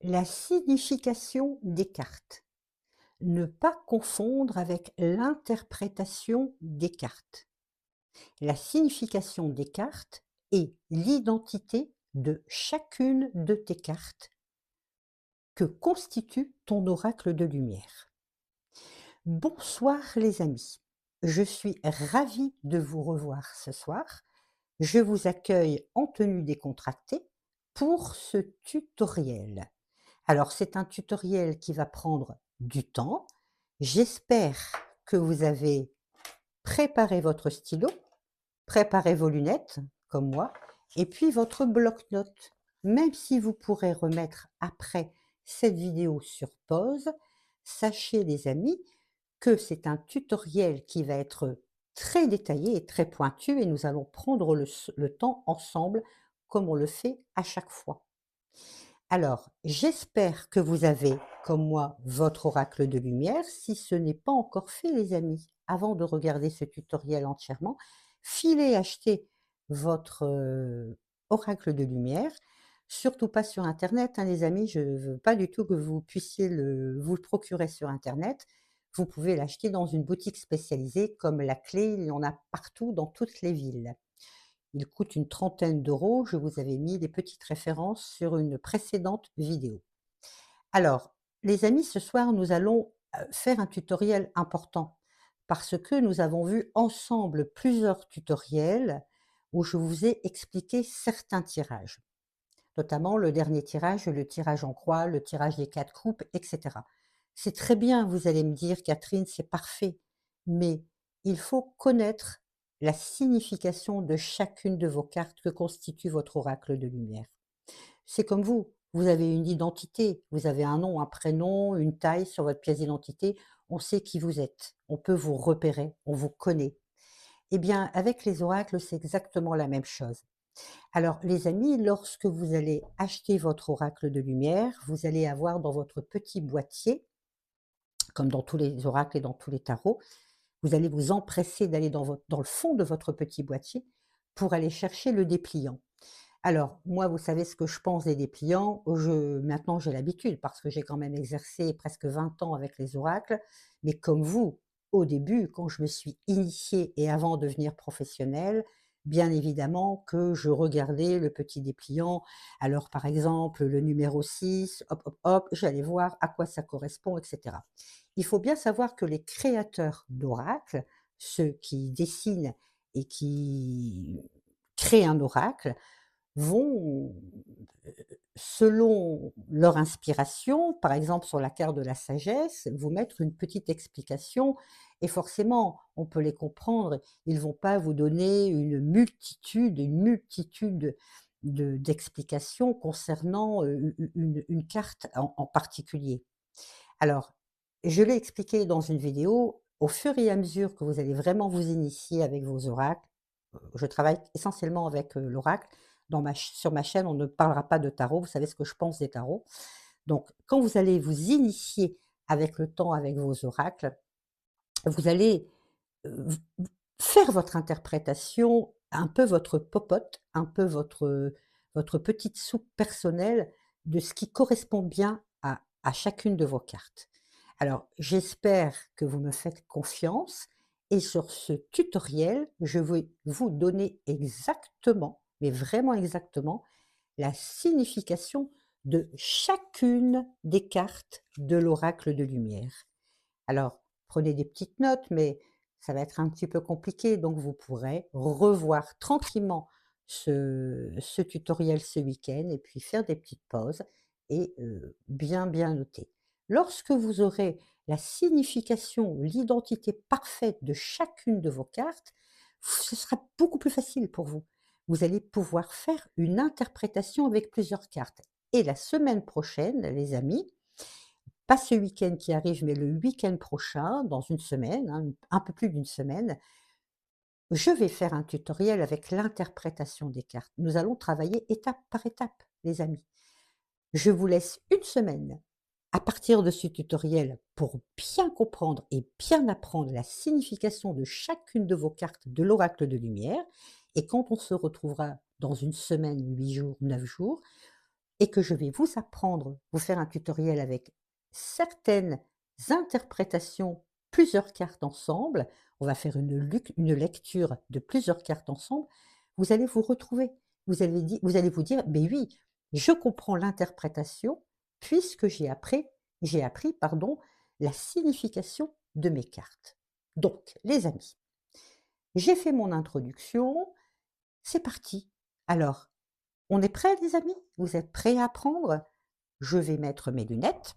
La signification des cartes. Ne pas confondre avec l'interprétation des cartes. La signification des cartes est l'identité de chacune de tes cartes que constitue ton oracle de lumière. Bonsoir les amis, je suis ravie de vous revoir ce soir. Je vous accueille en tenue décontractée pour ce tutoriel. Alors, c'est un tutoriel qui va prendre du temps. J'espère que vous avez préparé votre stylo, préparé vos lunettes, comme moi, et puis votre bloc-notes. Même si vous pourrez remettre après cette vidéo sur pause, sachez les amis que c'est un tutoriel qui va être très détaillé et très pointu et nous allons prendre le temps ensemble comme on le fait à chaque fois. Alors, j'espère que vous avez, comme moi, votre oracle de lumière. Si ce n'est pas encore fait, les amis, avant de regarder ce tutoriel entièrement, filez acheter votre oracle de lumière. Surtout pas sur Internet, hein, les amis. Je ne veux pas du tout que vous puissiez vous le procurer sur Internet. Vous pouvez l'acheter dans une boutique spécialisée comme La Clé. Il y en a partout dans toutes les villes. Il coûte une trentaine d'euros. Je vous avais mis des petites références sur une précédente vidéo. Alors, les amis, ce soir, nous allons faire un tutoriel important parce que nous avons vu ensemble plusieurs tutoriels où je vous ai expliqué certains tirages, notamment le dernier tirage, le tirage en croix, le tirage des 4 coupes, etc. C'est très bien, vous allez me dire, Catherine, c'est parfait, mais il faut connaître la signification de chacune de vos cartes que constitue votre oracle de lumière. C'est comme vous avez une identité, vous avez un nom, un prénom, une taille sur votre pièce d'identité, on sait qui vous êtes, on peut vous repérer, on vous connaît. Eh bien, avec les oracles, c'est exactement la même chose. Alors, les amis, lorsque vous allez acheter votre oracle de lumière, vous allez avoir dans votre petit boîtier, comme dans tous les oracles et dans tous les tarots, vous allez vous empresser d'aller dans le fond de votre petit boîtier pour aller chercher le dépliant. Alors, moi, vous savez ce que je pense des dépliants. Maintenant, j'ai l'habitude parce que j'ai quand même exercé presque 20 ans avec les oracles. Mais comme vous, au début, quand je me suis initiée et avant de devenir professionnelle, bien évidemment que je regardais le petit dépliant. Alors, par exemple, le numéro 6, hop, hop, hop, j'allais voir à quoi ça correspond, etc. Il faut bien savoir que les créateurs d'oracles, ceux qui dessinent et qui créent un oracle, vont, selon leur inspiration, par exemple sur la carte de la sagesse, vous mettre une petite explication et forcément, on peut les comprendre. Ils vont pas vous donner une multitude d'explications concernant, une carte en particulier. Alors, je l'ai expliqué dans une vidéo, au fur et à mesure que vous allez vraiment vous initier avec vos oracles, je travaille essentiellement avec, l'oracle. Sur ma chaîne, on ne parlera pas de tarot, vous savez ce que je pense des tarots. Donc quand vous allez vous initier avec le temps avec vos oracles, vous allez, v v faire votre interprétation, un peu votre popote, un peu votre petite soupe personnelle de ce qui correspond bien à chacune de vos cartes. Alors j'espère que vous me faites confiance et sur ce tutoriel, je vais vous donner exactement, mais vraiment exactement, la signification de chacune des cartes de l'oracle de lumière. Alors, prenez des petites notes, mais ça va être un petit peu compliqué, donc vous pourrez revoir tranquillement ce tutoriel ce week-end et puis faire des petites pauses et bien noter. Lorsque vous aurez la signification, l'identité parfaite de chacune de vos cartes, ce sera beaucoup plus facile pour vous. Vous allez pouvoir faire une interprétation avec plusieurs cartes. Et la semaine prochaine, les amis, pas ce week-end qui arrive, mais le week-end prochain, dans une semaine, hein, un peu plus d'une semaine, je vais faire un tutoriel avec l'interprétation des cartes. Nous allons travailler étape par étape, les amis. Je vous laisse une semaine à partir de ce tutoriel pour bien comprendre et bien apprendre la signification de chacune de vos cartes de l'oracle de lumière. Et quand on se retrouvera dans une semaine, 8 jours, 9 jours, et que je vais vous apprendre, vous faire un tutoriel avec certaines interprétations, plusieurs cartes ensemble. On va faire une lecture de plusieurs cartes ensemble. Vous allez vous retrouver. Vous allez vous dire, mais oui, je comprends l'interprétation puisque j'ai appris, pardon, la signification de mes cartes. Donc, les amis, j'ai fait mon introduction, c'est parti. Alors, on est prêts, les amis? Vous êtes prêts à apprendre? Je vais mettre mes lunettes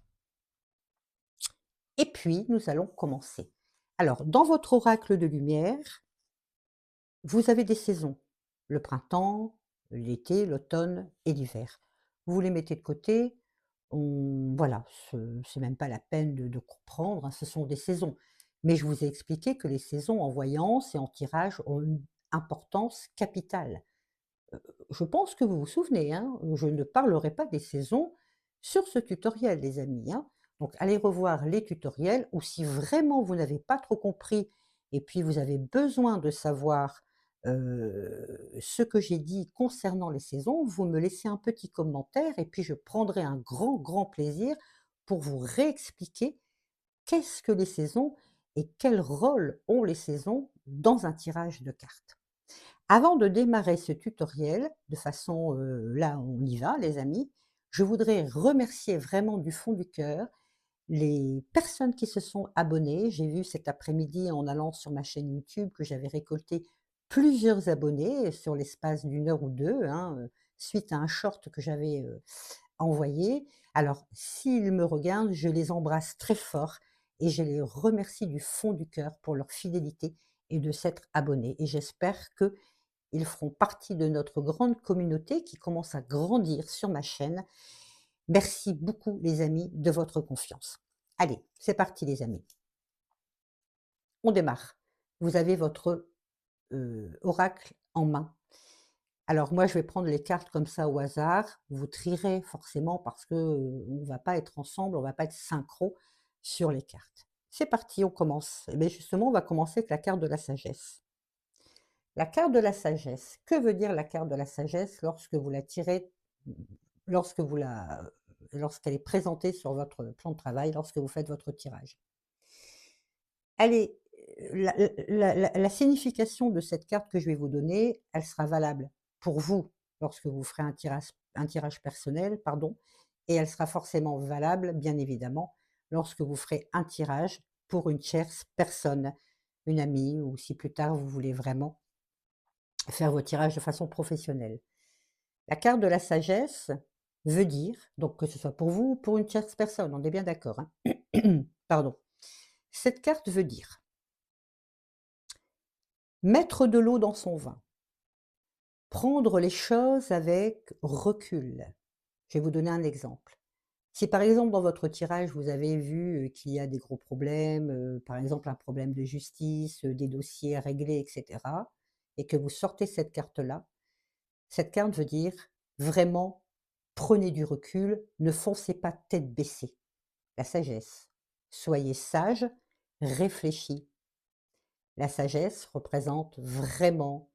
et puis nous allons commencer. Alors, dans votre oracle de lumière, vous avez des saisons, le printemps, l'été, l'automne et l'hiver. Vous les mettez de côté, voilà, c'est même pas la peine de comprendre, hein, ce sont des saisons. Mais je vous ai expliqué que les saisons en voyance et en tirage ont une importance capitale. Je pense que vous vous souvenez, hein, je ne parlerai pas des saisons sur ce tutoriel, les amis, hein. Donc allez revoir les tutoriels ou si vraiment vous n'avez pas trop compris et puis vous avez besoin de savoir ce que j'ai dit concernant les saisons, vous me laissez un petit commentaire et puis je prendrai un grand, grand plaisir pour vous réexpliquer qu'est-ce que les saisons et quel rôle ont les saisons dans un tirage de cartes. Avant de démarrer ce tutoriel, de façon, là on y va les amis, je voudrais remercier vraiment du fond du cœur les personnes qui se sont abonnées. J'ai vu cet après-midi en allant sur ma chaîne YouTube que j'avais récolté plusieurs abonnés sur l'espace d'une heure ou deux, hein, suite à un short que j'avais, envoyé. Alors s'ils me regardent, je les embrasse très fort et je les remercie du fond du cœur pour leur fidélité et de s'être abonnés et j'espère que ils feront partie de notre grande communauté qui commence à grandir sur ma chaîne. Merci beaucoup les amis de votre confiance. Allez, c'est parti les amis. On démarre. Vous avez votre oracle en main. Alors moi je vais prendre les cartes comme ça au hasard. Vous trierez forcément parce que on va pas être ensemble, on va pas être synchro sur les cartes. C'est parti, on commence. Et bien justement, on va commencer avec la carte de la sagesse. La carte de la sagesse. Que veut dire la carte de la sagesse lorsque vous la tirez, lorsque vous la, lorsqu'elle est présentée sur votre plan de travail, lorsque vous faites votre tirage? Elle est, la signification de cette carte que je vais vous donner, elle sera valable pour vous lorsque vous ferez un tirage personnel, pardon, et elle sera forcément valable, bien évidemment, lorsque vous ferez un tirage pour une tierce personne, une amie ou si plus tard vous voulez vraiment faire vos tirages de façon professionnelle. La carte de la sagesse veut dire, donc que ce soit pour vous ou pour une tierce personne, on est bien d'accord, hein? Pardon. Cette carte veut dire mettre de l'eau dans son vin, prendre les choses avec recul. Je vais vous donner un exemple. Si par exemple dans votre tirage vous avez vu qu'il y a des gros problèmes, par exemple un problème de justice, des dossiers à régler, etc., et que vous sortez cette carte veut dire vraiment prenez du recul, ne foncez pas tête baissée. La sagesse. Soyez sage, réfléchis. La sagesse représente vraiment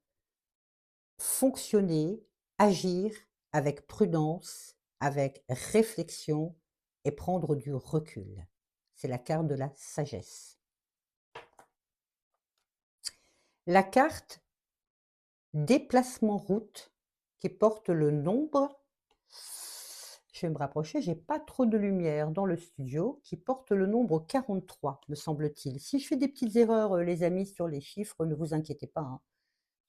fonctionner, agir avec prudence, avec réflexion et prendre du recul. C'est la carte de la sagesse. La carte déplacement route qui porte le nombre, je vais me rapprocher, j'ai pas trop de lumière dans le studio, qui porte le nombre 43, me semble-t-il. Si je fais des petites erreurs, les amis, sur les chiffres, ne vous inquiétez pas, hein.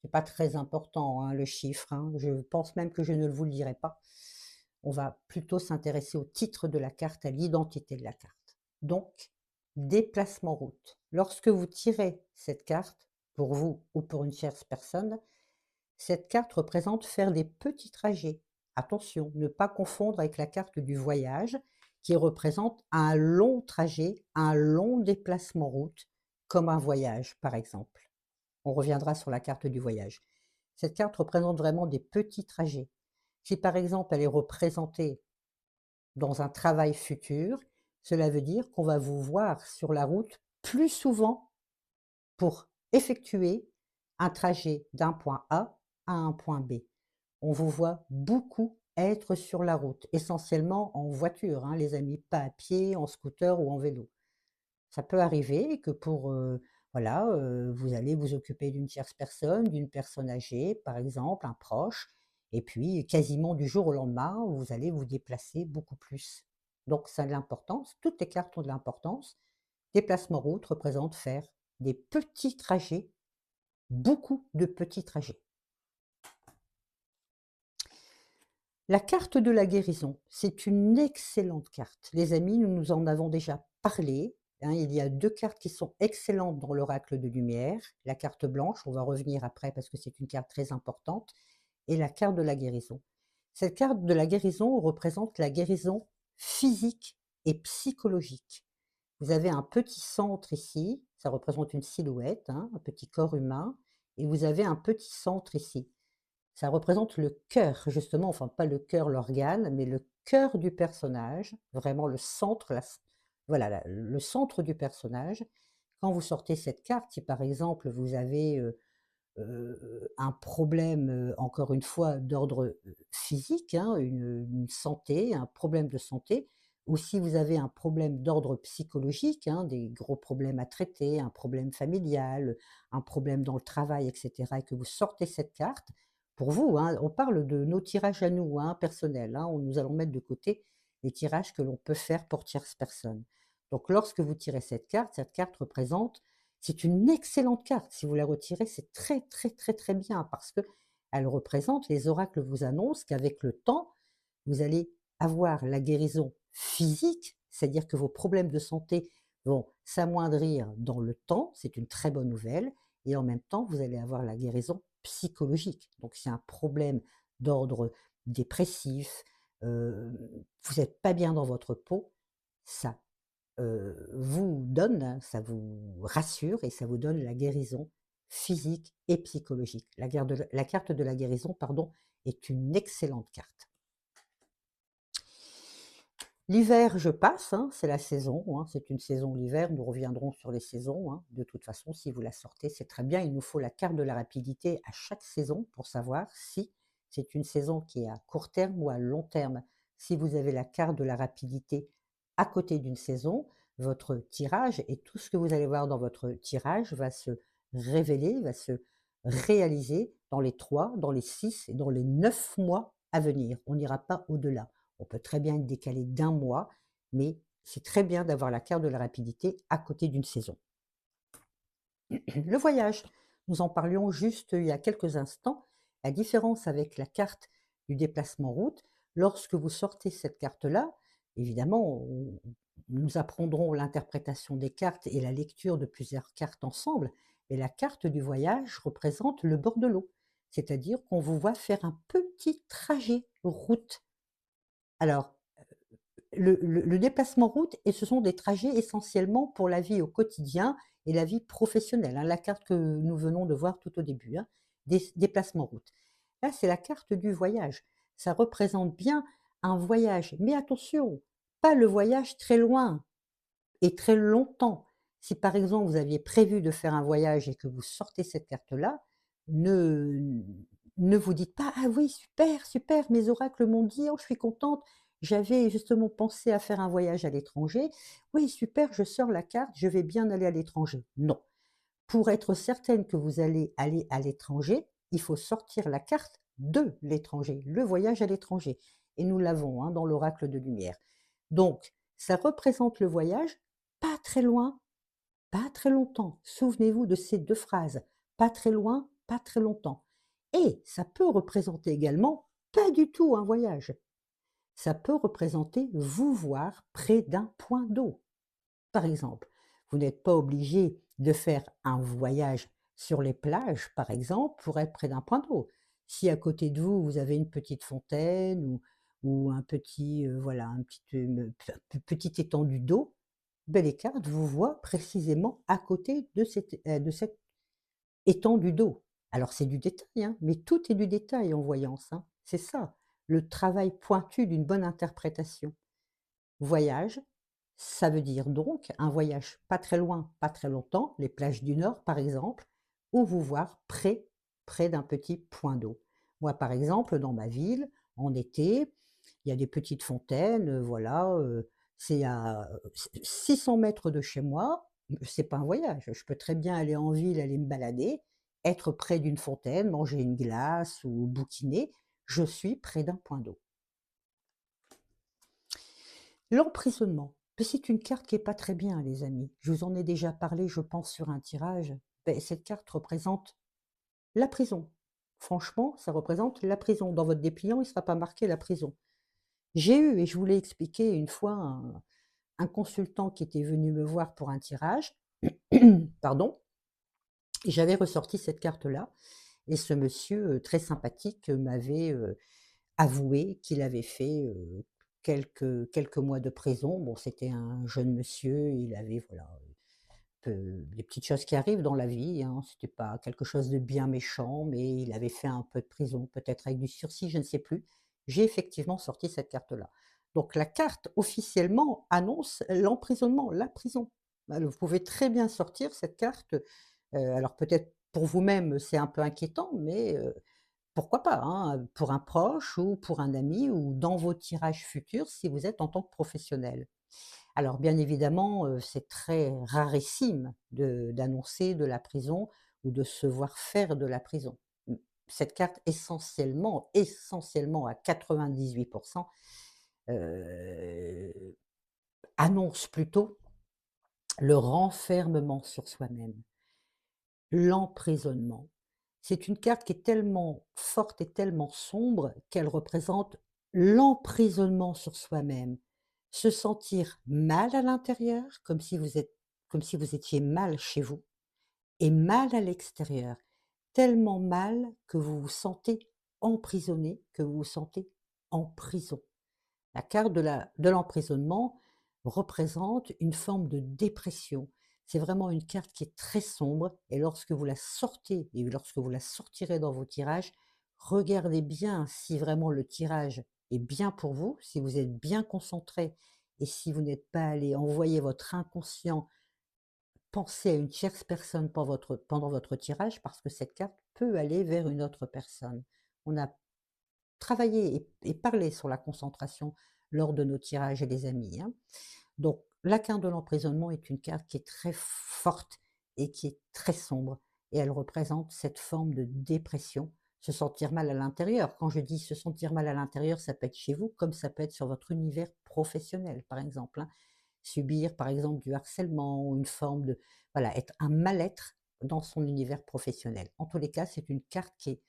C'est pas très important, hein, le chiffre, hein. Je pense même que je ne vous le dirai pas. On va plutôt s'intéresser au titre de la carte, à l'identité de la carte. Donc, déplacement route. Lorsque vous tirez cette carte, pour vous ou pour une tierce personne, cette carte représente faire des petits trajets. Attention, ne pas confondre avec la carte du voyage qui représente un long trajet, un long déplacement route, comme un voyage par exemple. On reviendra sur la carte du voyage. Cette carte représente vraiment des petits trajets. Si par exemple elle est représentée dans un travail futur, cela veut dire qu'on va vous voir sur la route plus souvent pour effectuer un trajet d'un point A à un point B. On vous voit beaucoup être sur la route, essentiellement en voiture, hein, les amis, pas à pied, en scooter ou en vélo. Ça peut arriver que voilà, vous allez vous occuper d'une tierce personne, d'une personne âgée, par exemple, un proche, et puis quasiment du jour au lendemain, vous allez vous déplacer beaucoup plus. Donc ça a de l'importance, toutes les cartes ont de l'importance. Déplacement route représente faire des petits trajets, beaucoup de petits trajets. La carte de la guérison, c'est une excellente carte. Les amis, nous nous en avons déjà parlé, hein. Il y a 2 cartes qui sont excellentes dans l'oracle de lumière. La carte blanche, on va revenir après parce que c'est une carte très importante, et la carte de la guérison. Cette carte de la guérison représente la guérison physique et psychologique. Vous avez un petit centre ici, ça représente une silhouette, hein, un petit corps humain, et vous avez un petit centre ici. Ça représente le cœur, justement, enfin pas le cœur, l'organe, mais le cœur du personnage, vraiment le centre, voilà, le centre du personnage. Quand vous sortez cette carte, si par exemple vous avez un problème, encore une fois, d'ordre physique, hein, une santé, un problème de santé, ou si vous avez un problème d'ordre psychologique, hein, des gros problèmes à traiter, un problème familial, un problème dans le travail, etc., et que vous sortez cette carte, pour vous, hein, on parle de nos tirages à nous, hein, personnels, hein, nous allons mettre de côté les tirages que l'on peut faire pour tierces personnes. Donc lorsque vous tirez cette carte représente, c'est une excellente carte. Si vous la retirez, c'est très, très, très, très bien parce que elle représente, les oracles vous annoncent qu'avec le temps, vous allez avoir la guérison physique, c'est-à-dire que vos problèmes de santé vont s'amoindrir dans le temps, c'est une très bonne nouvelle, et en même temps, vous allez avoir la guérison psychologique. Donc, c'est un problème d'ordre dépressif, vous n'êtes pas bien dans votre peau, ça vous donne, ça vous rassure et ça vous donne la guérison physique et psychologique. La carte de la guérison, pardon, est une excellente carte. L'hiver, je passe, hein, c'est la saison, hein, c'est une saison l'hiver, nous reviendrons sur les saisons, hein. De toute façon, si vous la sortez, c'est très bien. Il nous faut la carte de la rapidité à chaque saison pour savoir si c'est une saison qui est à court terme ou à long terme. Si vous avez la carte de la rapidité à côté d'une saison, votre tirage et tout ce que vous allez voir dans votre tirage va se révéler, va se réaliser dans les 3, dans les 6 et dans les 9 mois à venir. On n'ira pas au-delà. On peut très bien être décalé d'un mois, mais c'est très bien d'avoir la carte de la rapidité à côté d'une saison. Le voyage, nous en parlions juste il y a quelques instants. La différence avec la carte du déplacement route, lorsque vous sortez cette carte-là, évidemment, nous apprendrons l'interprétation des cartes et la lecture de plusieurs cartes ensemble, mais la carte du voyage représente le bord de l'eau, c'est-à-dire qu'on vous voit faire un petit trajet route. Alors, le déplacement route, et ce sont des trajets essentiellement pour la vie au quotidien et la vie professionnelle, hein, la carte que nous venons de voir tout au début, hein, des déplacements route. Là, c'est la carte du voyage. Ça représente bien un voyage, mais attention, pas le voyage très loin et très longtemps. Si par exemple vous aviez prévu de faire un voyage et que vous sortez cette carte-là, ne ne vous dites pas: «Ah oui, super, super, mes oracles m'ont dit, oh, je suis contente, j'avais justement pensé à faire un voyage à l'étranger. Oui, super, je sors la carte, je vais bien aller à l'étranger». Non. Pour être certaine que vous allez aller à l'étranger, il faut sortir la carte de l'étranger, le voyage à l'étranger. Et nous l'avons, hein, dans l'oracle de lumière. Donc, ça représente le voyage, pas très loin, pas très longtemps. Souvenez-vous de ces 2 phrases. Pas très loin, pas très longtemps. Et ça peut représenter également pas du tout un voyage. Ça peut représenter vous voir près d'un point d'eau. Par exemple, vous n'êtes pas obligé de faire un voyage sur les plages, par exemple, pour être près d'un point d'eau. Si à côté de vous, vous avez une petite fontaine ou un petit, voilà, petite étendue d'eau, ben les cartes vous voient précisément à côté de cette étendue d'eau. Alors c'est du détail, hein, mais tout est du détail en voyance, hein. C'est ça, le travail pointu d'une bonne interprétation. Voyage, ça veut dire donc un voyage pas très loin, pas très longtemps, les plages du Nord par exemple, ou vous voir près d'un petit point d'eau. Moi par exemple, dans ma ville, en été. Il y a des petites fontaines, voilà, c'est à 600 mètres de chez moi. C'est pas un voyage, je peux très bien aller en ville, aller me balader, être près d'une fontaine, manger une glace ou bouquiner. Je suis près d'un point d'eau. L'emprisonnement, beh, c'est une carte qui est pas très bien, les amis. Je vous en ai déjà parlé, je pense, sur un tirage. Beh, cette carte représente la prison. Franchement, ça représente la prison. Dans votre dépliant, il ne sera pas marqué la prison. J'ai eu, et je vous l'ai expliqué une fois, un consultant qui était venu me voir pour un tirage, pardon, et j'avais ressorti cette carte-là. Et ce monsieur, très sympathique, m'avait, avoué qu'il avait fait, quelques mois de prison. Bon, c'était un jeune monsieur, il avait, voilà, des petites choses qui arrivent dans la vie, hein. C'était pas quelque chose de bien méchant, mais il avait fait un peu de prison, peut-être avec du sursis, je ne sais plus. J'ai effectivement sorti cette carte-là. Donc la carte officiellement annonce l'emprisonnement, la prison. Vous pouvez très bien sortir cette carte, alors peut-être pour vous-même c'est un peu inquiétant, mais pourquoi pas, hein, pour un proche ou pour un ami ou dans vos tirages futurs si vous êtes en tant que professionnel. Alors bien évidemment, c'est très rarissime d'annoncer de la prison ou de se voir faire de la prison. Cette carte essentiellement à 98 heu, annonce plutôt le renfermement sur soi-même, l'emprisonnement. C'est une carte qui est tellement forte et tellement sombre qu'elle représente l'emprisonnement sur soi-même. Se sentir mal à l'intérieur, comme si vous étiez mal chez vous, et mal à l'extérieur. Tellement mal que vous vous sentez emprisonné, que vous vous sentez en prison. La carte de l'emprisonnement représente une forme de dépression. C'est vraiment une carte qui est très sombre et lorsque vous la sortez et lorsque vous la sortirez dans vos tirages, regardez bien si vraiment le tirage est bien pour vous, si vous êtes bien concentré et si vous n'êtes pas allé envoyer votre inconscient penser à une tierce personne pendant votre tirage parce que cette carte peut aller vers une autre personne. On a travailler et parler sur la concentration lors de nos tirages et des amis, hein. Donc la carte de l'emprisonnement est une carte qui est très forte et qui est très sombre et elle représente cette forme de dépression, se sentir mal à l'intérieur. Quand je dis se sentir mal à l'intérieur, ça peut être chez vous comme ça peut être sur votre univers professionnel, par exemple, hein. Subir, par exemple, du harcèlement ou une forme de voilà, être un mal-être dans son univers professionnel. En tous les cas, c'est une carte qui est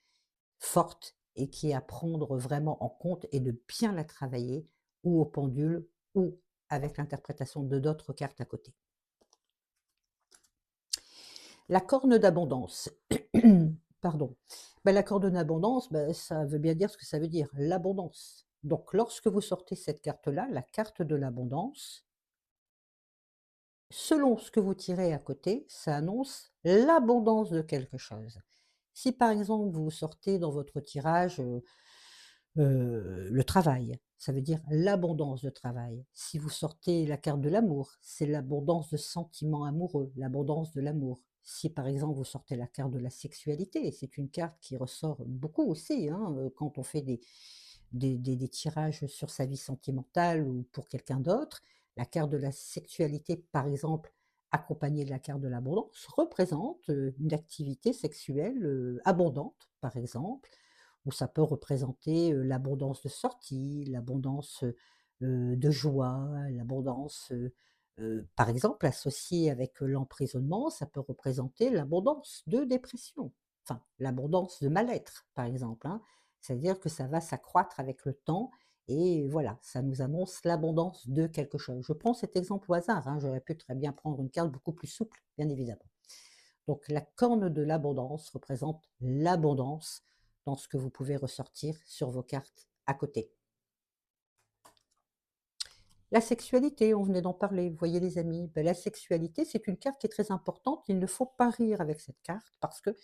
forte et qui est à prendre vraiment en compte et de bien la travailler ou au pendule ou avec l'interprétation de d'autres cartes à côté. La corne d'abondance. Pardon. La corne d'abondance, ça veut bien dire ce que ça veut dire, l'abondance. Donc lorsque vous sortez cette carte-là, la carte de l'abondance, selon ce que vous tirez à côté, ça annonce l'abondance de quelque chose. Si par exemple vous sortez dans votre tirage, le travail, ça veut dire l'abondance de travail. Si vous sortez la carte de l'amour, c'est l'abondance de sentiments amoureux, l'abondance de l'amour. Si par exemple vous sortez la carte de la sexualité, c'est une carte qui ressort beaucoup aussi, hein, quand on fait des tirages sur sa vie sentimentale ou pour quelqu'un d'autre. La carte de la sexualité, par exemple, accompagnée de la carte de l'abondance, représente une activité sexuelle abondante, par exemple, ou ça peut représenter l'abondance de sorties, l'abondance de joie, l'abondance, par exemple, associée avec l'emprisonnement, ça peut représenter l'abondance de dépression, enfin l'abondance de mal-être, par exemple, hein. C'est-à-dire que ça va s'accroître avec le temps et voilà, ça nous annonce l'abondance de quelque chose. Je prends cet exemple au hasard, hein, j'aurais pu très bien prendre une carte beaucoup plus souple, bien évidemment. Donc la corne de l'abondance représente l'abondance dans ce que vous pouvez ressortir sur vos cartes à côté. La sexualité, on venait d'en parler, vous voyez les amis, la sexualité, c'est une carte qui est très importante, il ne faut pas rire avec cette carte parce que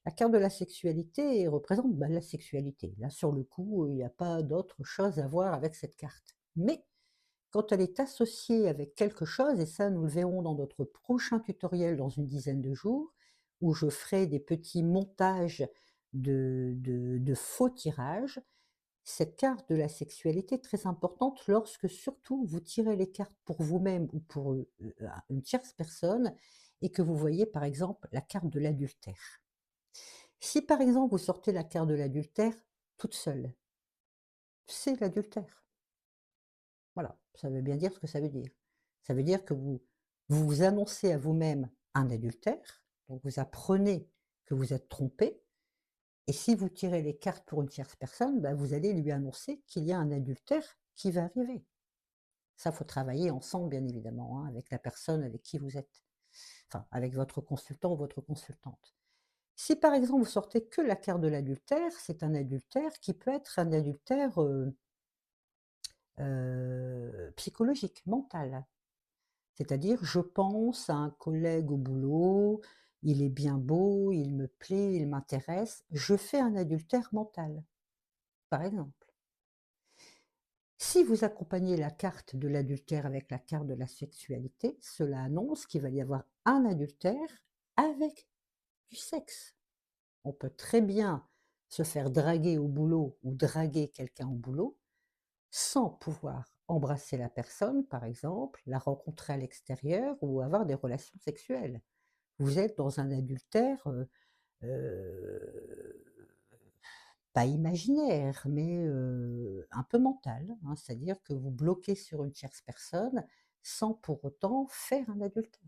la carte de la sexualité représente la sexualité. Là, sur le coup, il n'y a pas d'autre chose à voir avec cette carte. Mais quand elle est associée avec quelque chose, et ça nous le verrons dans notre prochain tutoriel dans une dizaine de jours, où je ferai des petits montages de faux tirages, Cette carte de la sexualité est très importante lorsque surtout vous tirez les cartes pour vous-même ou pour, une tierce personne et que vous voyez par exemple la carte de l'adultère. Si par exemple vous sortez la carte de l'adultère toute seule, c'est l'adultère. Voilà, ça veut bien dire ce que ça veut dire. Ça veut dire que vous vous annoncez à vous-même un adultère, donc vous apprenez que vous êtes trompé, et si vous tirez les cartes pour une tierce personne, bah, vous allez lui annoncer qu'il y a un adultère qui va arriver. Ça, faut travailler ensemble, bien évidemment, hein, avec la personne avec qui vous êtes, enfin, avec votre consultant ou votre consultante. Si par exemple vous sortez que la carte de l'adultère, c'est un adultère qui peut être un adultère psychologique, mental. C'est-à-dire, je pense à un collègue au boulot, il est bien beau, il me plaît, il m'intéresse, je fais un adultère mental, par exemple. Si vous accompagnez la carte de l'adultère avec la carte de la sexualité, cela annonce qu'il va y avoir un adultère avec du sexe. On peut très bien se faire draguer au boulot ou draguer quelqu'un au boulot sans pouvoir embrasser la personne, par exemple, la rencontrer à l'extérieur ou avoir des relations sexuelles. Vous êtes dans un adultère, heu, pas imaginaire, mais un peu mental, hein. C'est-à-dire que vous bloquez sur une tierce personne sans pour autant faire un adultère.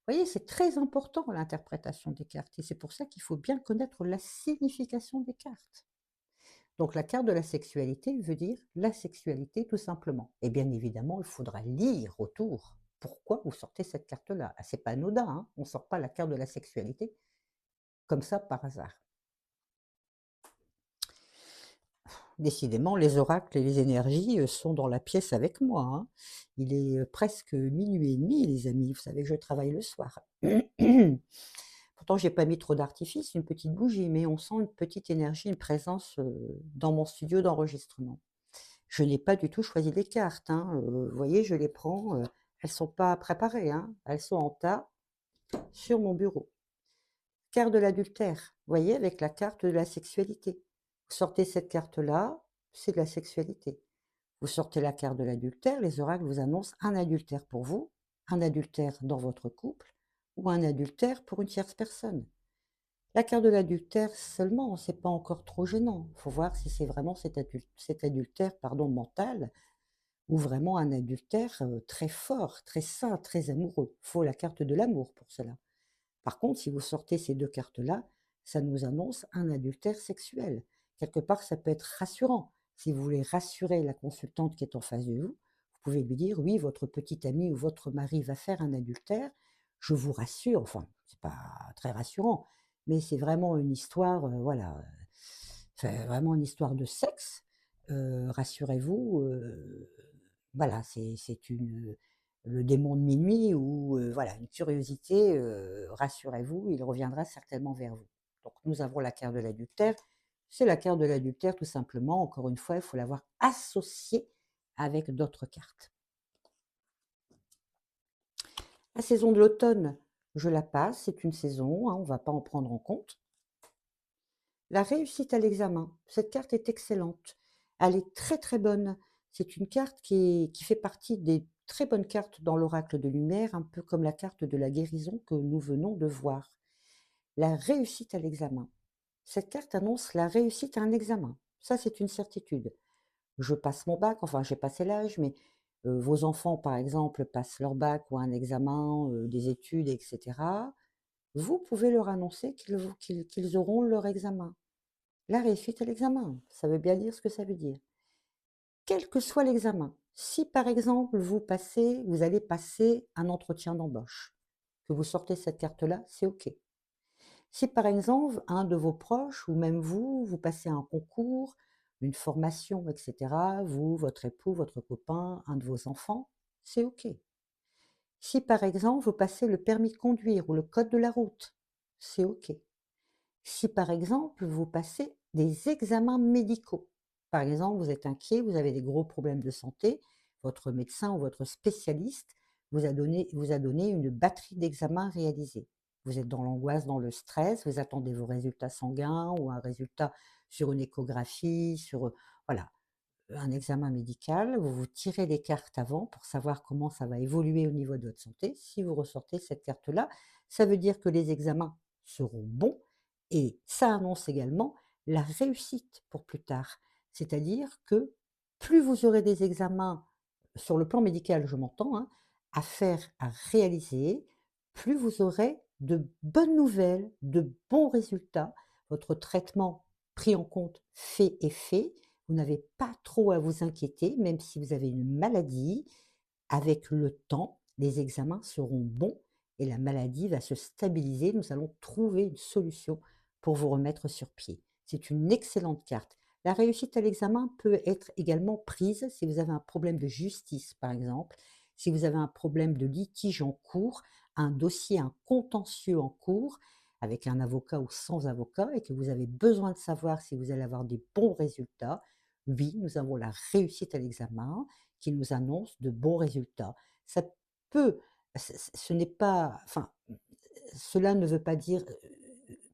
Vous voyez, c'est très important l'interprétation des cartes et c'est pour ça qu'il faut bien connaître la signification des cartes. Donc la carte de la sexualité veut dire la sexualité tout simplement. Et bien évidemment, il faudra lire autour pourquoi vous sortez cette carte-là. Ah, c'est pas anodin, hein, on ne sort pas la carte de la sexualité comme ça par hasard. Décidément, les oracles et les énergies sont dans la pièce avec moi, hein. Il est presque minuit et demi, les amis. Vous savez que je travaille le soir. Pourtant, j'ai pas mis trop d'artifice, une petite bougie, mais on sent une petite énergie, une présence dans mon studio d'enregistrement. Je n'ai pas du tout choisi les cartes, hein. Vous voyez, je les prends, elles sont pas préparées, hein. Elles sont en tas sur mon bureau. Carte de l'adultère, vous voyez, avec la carte de la sexualité. Vous sortez cette carte-là, c'est de la sexualité. Vous sortez la carte de l'adultère, les oracles vous annoncent un adultère pour vous, un adultère dans votre couple ou un adultère pour une tierce personne. La carte de l'adultère seulement, c'est pas encore trop gênant. Il faut voir si c'est vraiment cet adultère pardon, mental ou vraiment un adultère très fort, très sain, très amoureux. Il faut la carte de l'amour pour cela. Par contre, si vous sortez ces deux cartes-là, ça nous annonce un adultère sexuel. Quelque part, ça peut être rassurant. Si vous voulez rassurer la consultante qui est en face de vous, vous pouvez lui dire: «Oui, votre petit ami ou votre mari va faire un adultère, je vous rassure». Enfin, c'est pas très rassurant, mais c'est vraiment une histoire, voilà, c'est vraiment une histoire de sexe. Rassurez-vous, voilà, c'est une, le démon de minuit ou voilà, une curiosité, rassurez-vous, il reviendra certainement vers vous. Donc nous avons la carte de l'adultère. C'est la carte de l'adultère tout simplement. Encore une fois, il faut l'avoir associée avec d'autres cartes. La saison de l'automne, je la passe, c'est une saison, hein, on ne va pas en prendre en compte. La réussite à l'examen, cette carte est excellente. Elle est très très bonne. C'est une carte qui fait partie des très bonnes cartes dans l'oracle de lumière, un peu comme la carte de la guérison que nous venons de voir. La réussite à l'examen. Cette carte annonce la réussite à un examen. Ça, c'est une certitude. Je passe mon bac, enfin j'ai passé l'âge, mais vos enfants, par exemple, passent leur bac ou un examen, des études, etc. Vous pouvez leur annoncer qu'ils auront leur examen. La réussite à l'examen, ça veut bien dire ce que ça veut dire. Quel que soit l'examen, si par exemple vous allez passer un entretien d'embauche, que vous sortez cette carte-là, c'est OK. Si par exemple un de vos proches ou même vous, vous passez un concours, une formation, etc., vous, votre époux, votre copain, un de vos enfants, c'est OK. Si par exemple vous passez le permis de conduire ou le code de la route, c'est OK. Si par exemple vous passez des examens médicaux, par exemple vous êtes inquiet, vous avez des gros problèmes de santé, votre médecin ou votre spécialiste vous a donné une batterie d'examens réalisés. Vous êtes dans l'angoisse, dans le stress, vous attendez vos résultats sanguins ou un résultat sur une échographie, sur, voilà, un examen médical, vous vous tirez les cartes avant pour savoir comment ça va évoluer au niveau de votre santé. Si vous ressortez cette carte-là, ça veut dire que les examens seront bons et ça annonce également la réussite pour plus tard. C'est-à-dire que plus vous aurez des examens, sur le plan médical, je m'entends, hein, à faire, à réaliser, plus vous aurez de bonnes nouvelles, de bons résultats. Votre traitement pris en compte, fait et fait. Vous n'avez pas trop à vous inquiéter, même si vous avez une maladie. Avec le temps, les examens seront bons et la maladie va se stabiliser. Nous allons trouver une solution pour vous remettre sur pied. C'est une excellente carte. La réussite à l'examen peut être également prise si vous avez un problème de justice, par exemple, si vous avez un problème de litige en cours, un dossier, un contentieux en cours, avec un avocat ou sans avocat, et que vous avez besoin de savoir si vous allez avoir des bons résultats. Oui, nous avons la réussite à l'examen qui nous annonce de bons résultats. Ça peut, ce n'est pas, enfin, cela ne veut pas dire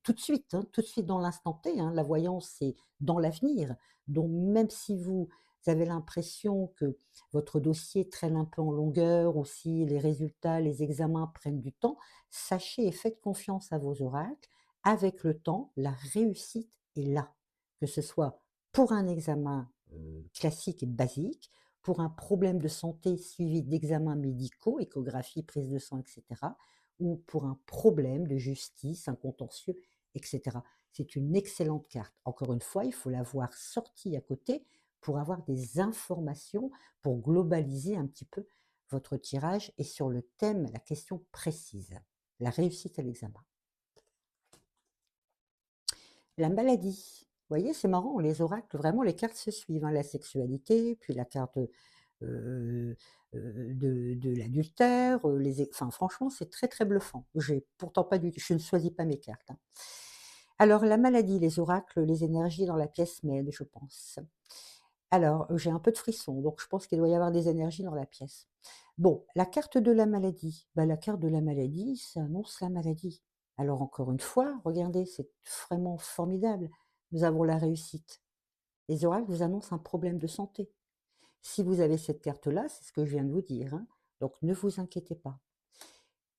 tout de suite, hein, tout de suite dans l'instant T, hein, la voyance, c'est dans l'avenir. Donc, même si vous avez l'impression que votre dossier traîne un peu en longueur, ou si les résultats, les examens prennent du temps, sachez et faites confiance à vos oracles. Avec le temps, la réussite est là, que ce soit pour un examen classique et basique, pour un problème de santé suivi d'examens médicaux, échographie, prise de sang, etc., ou pour un problème de justice, un contentieux, etc. C'est une excellente carte. Encore une fois, il faut l'avoir sortie à côté pour avoir des informations, pour globaliser un petit peu votre tirage et sur le thème, la question précise, la réussite à l'examen. La maladie. Vous voyez, c'est marrant, les oracles, vraiment, les cartes se suivent, hein, la sexualité, puis la carte de l'adultère, enfin, franchement, c'est très, très bluffant. J'ai pourtant pas je ne choisis pas mes cartes, hein. Alors, la maladie, les oracles, les énergies dans la pièce m'aident, je pense. Alors, j'ai un peu de frisson, donc je pense qu'il doit y avoir des énergies dans la pièce. Bon, la carte de la maladie. Bah, la carte de la maladie, ça annonce la maladie. Alors, encore une fois, regardez, c'est vraiment formidable. Nous avons la réussite. Les oracles vous annoncent un problème de santé. Si vous avez cette carte-là, c'est ce que je viens de vous dire, hein, donc ne vous inquiétez pas.